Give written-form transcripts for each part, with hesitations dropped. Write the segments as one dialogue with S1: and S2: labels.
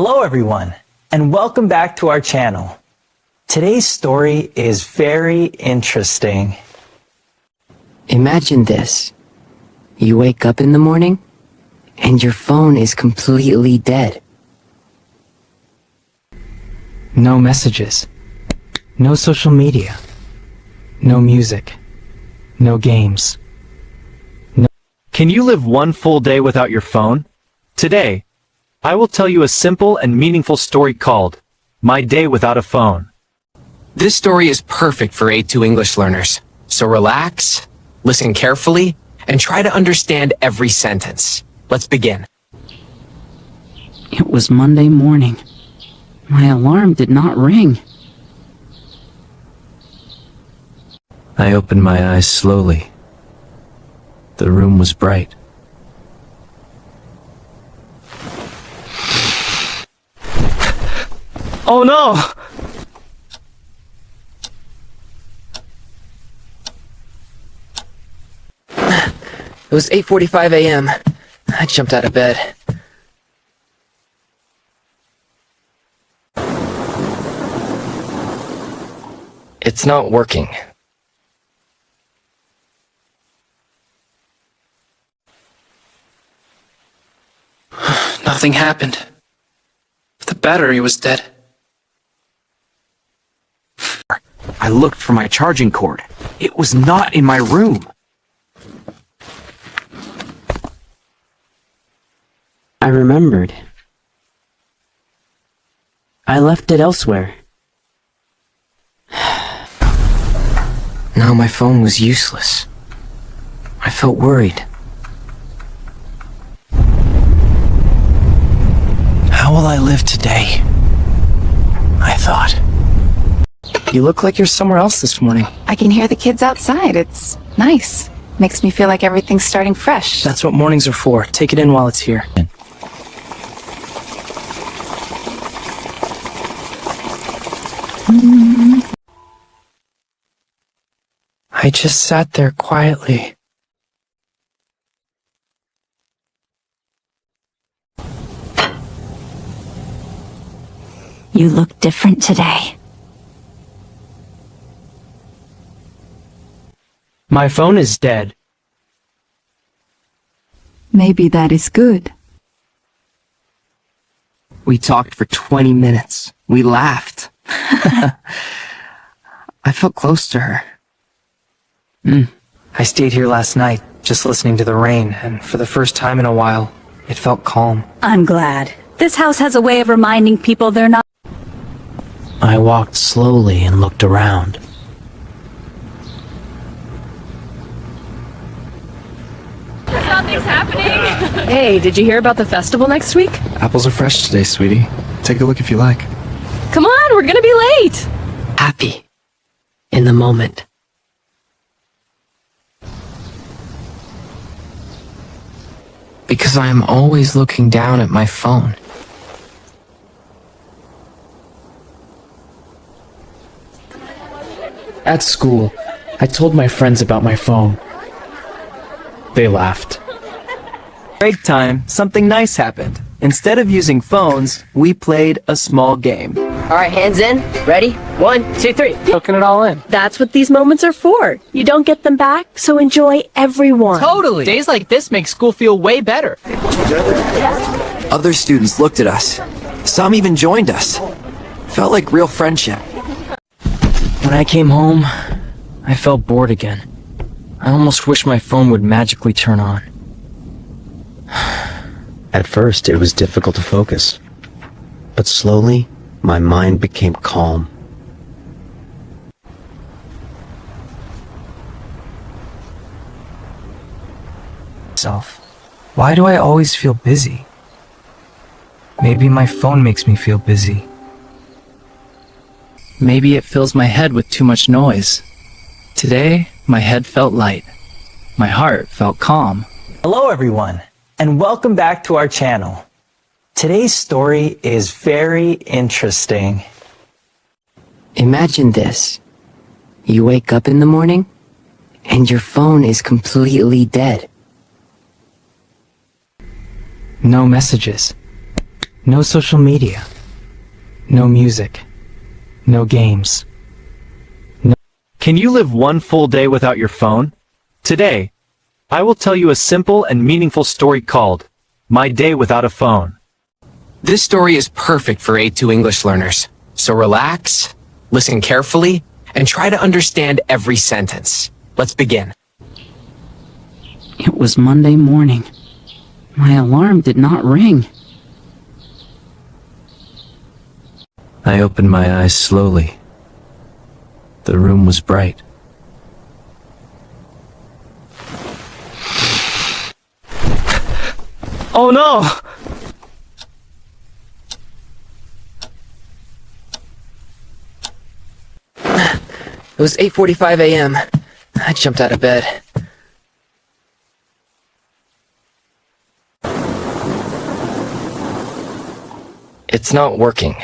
S1: Hello everyone, and welcome back to our channel. Today's story is very interesting.
S2: Imagine this. You wake up in the morning, and your phone is completely dead.
S3: No messages. No social media. No music. No games.
S4: Can you live one full day without your phone? Today, I will tell you a simple and meaningful story called My Day Without a Phone.
S5: This story is perfect for A2 English learners. So relax, listen carefully, and try to understand every sentence. Let's begin.
S2: It was Monday morning. My alarm did not ring.
S4: I opened my eyes slowly. The room was bright. Oh no!
S5: It was 8:45 a.m. I jumped out of bed. It's not working.
S3: Nothing happened. The battery was dead.
S5: I looked for my charging cord. It was not in my room.
S2: I remembered. I left it elsewhere. Now my phone was useless. I felt worried.
S3: How will I live today? I thought. You look like you're somewhere else this morning.
S6: I can hear the kids outside. It's nice. Makes me feel like everything's starting fresh.
S3: That's what mornings are for. Take it in while it's here. I just sat there quietly.
S6: You look different today.
S3: My phone is dead.
S6: Maybe that is good.
S5: We talked for 20 minutes. We laughed. I felt close to her.
S3: I stayed here last night, just listening to the rain, and for the first time in a while, it felt calm.
S7: I'm glad. This house has a way of reminding people they're not.
S3: I walked slowly and looked around.
S8: Nothing's happening. Hey, did you hear about the festival next week?
S9: Apples are fresh today, sweetie. Take a look if you like.
S8: Come on, we're gonna be late.
S2: Happy. In the moment. Because I am always looking down at my phone.
S3: At school, I told my friends about my phone. They laughed.
S1: Break time, something nice happened. Instead of using phones, we played a small game.
S10: Alright, hands in. Ready? 1, 2, 3.
S3: Soaking it all in.
S8: That's what these moments are for. You don't get them back, so enjoy everyone.
S3: Totally! Days like this make school feel way better.
S5: Other students looked at us. Some even joined us. Felt like real friendship.
S3: When I came home, I felt bored again. I almost wish my phone would magically turn on.
S11: At first, it was difficult to focus. But slowly, my mind became calm.
S3: Why do I always feel busy? Maybe my phone makes me feel busy. Maybe it fills my head with too much noise. Today, my head felt light. My heart felt calm.
S1: Hello everyone, and welcome back to our channel. Today's story is very interesting.
S2: Imagine this. You wake up in the morning, and your phone is completely dead.
S3: No messages. No social media. No music. No games.
S4: Can you live one full day without your phone? Today, I will tell you a simple and meaningful story called My Day Without a Phone.
S5: This story is perfect for A2 English learners. So relax, listen carefully, and try to understand every sentence. Let's begin.
S2: It was Monday morning. My alarm did not ring.
S11: I opened my eyes slowly. The room was bright.
S3: Oh no!
S10: It was 8:45 a.m. I jumped out of bed. It's not working.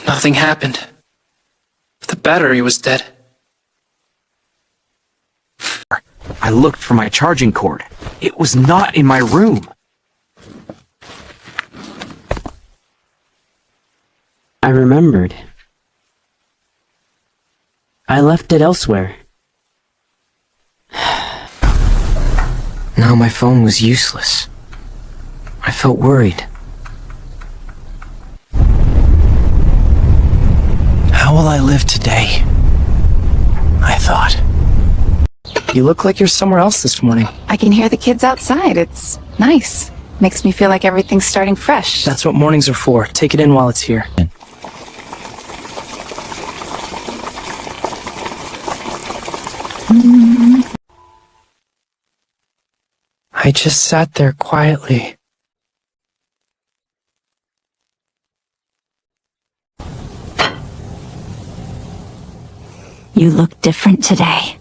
S9: Nothing happened. The battery was dead.
S5: I looked for my charging cord. It was not in my room.
S2: I remembered. I left it elsewhere.
S10: Now my phone was useless. I felt worried.
S1: How will I live today? I thought.
S3: You look like you're somewhere else this morning.
S6: I can hear the kids outside. It's nice. Makes me feel like everything's starting fresh.
S3: That's what mornings are for. Take it in while it's here. I just sat there quietly.
S7: You look different today.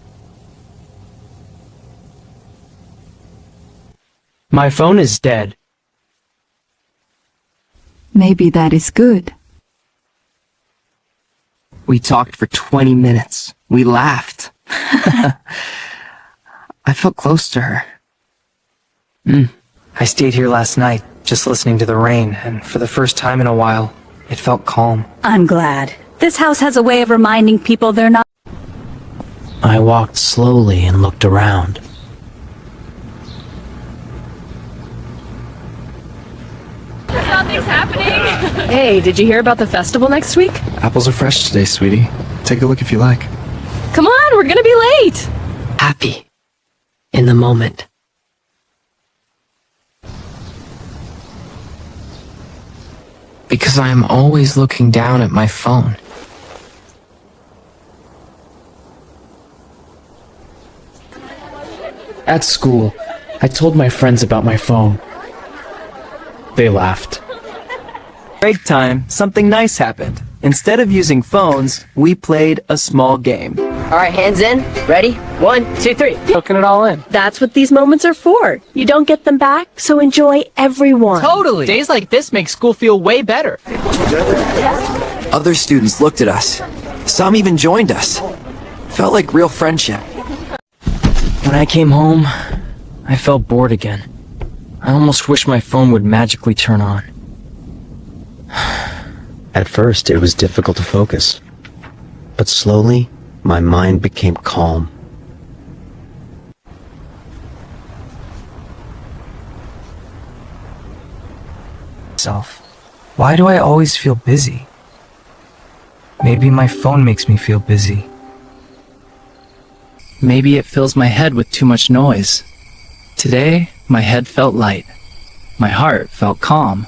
S3: My phone is dead.
S6: Maybe that is good.
S10: We talked for 20 minutes. We laughed. I felt close to her.
S3: I stayed here last night, just listening to the rain, and for the first time in a while, it felt calm.
S7: I'm glad. This house has a way of reminding people they're not.
S2: I walked slowly and looked around.
S8: Something's happening. Hey, did you hear about the festival next week?
S9: Apples are fresh today, sweetie. Take a look if you like.
S8: Come on, we're gonna be late.
S10: Happy. In the moment. Because I am always looking down at my phone.
S3: At school, I told my friends about my phone. They laughed.
S1: Break time, something nice happened. Instead of using phones, we played a small game.
S10: Alright, hands in. Ready? 1, 2, 3.
S3: Soaking it all in.
S8: That's what these moments are for. You don't get them back, so enjoy every one.
S3: Totally! Days like this make school feel way better.
S5: Other students looked at us. Some even joined us. Felt like real friendship.
S3: When I came home, I felt bored again. I almost wished my phone would magically turn on.
S11: At first, it was difficult to focus. But slowly, my mind became calm.
S3: Why do I always feel busy? Maybe my phone makes me feel busy. Maybe it fills my head with too much noise. Today, my head felt light. My heart felt calm.